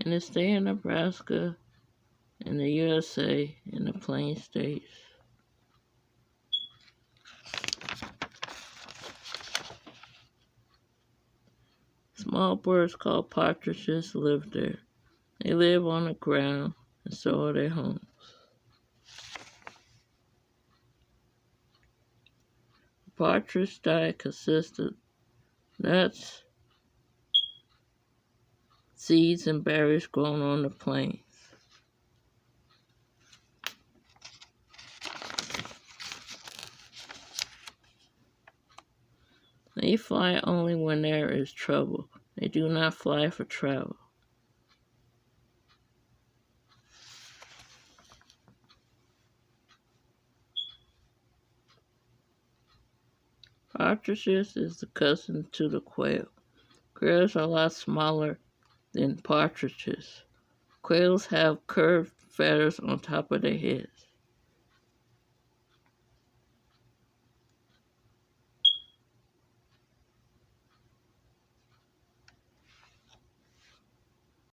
in the state of Nebraska, in the USA, in the Plain States. Small birds called partridges live there. They live on the ground, and so are their homes. The partridge diet consists of nuts, seeds, and berries grown on the plains. They fly only when there is trouble. They do not fly for travel. Partridges is the cousin to the quail. Quails are a lot smaller than partridges. Quails have curved feathers on top of their heads.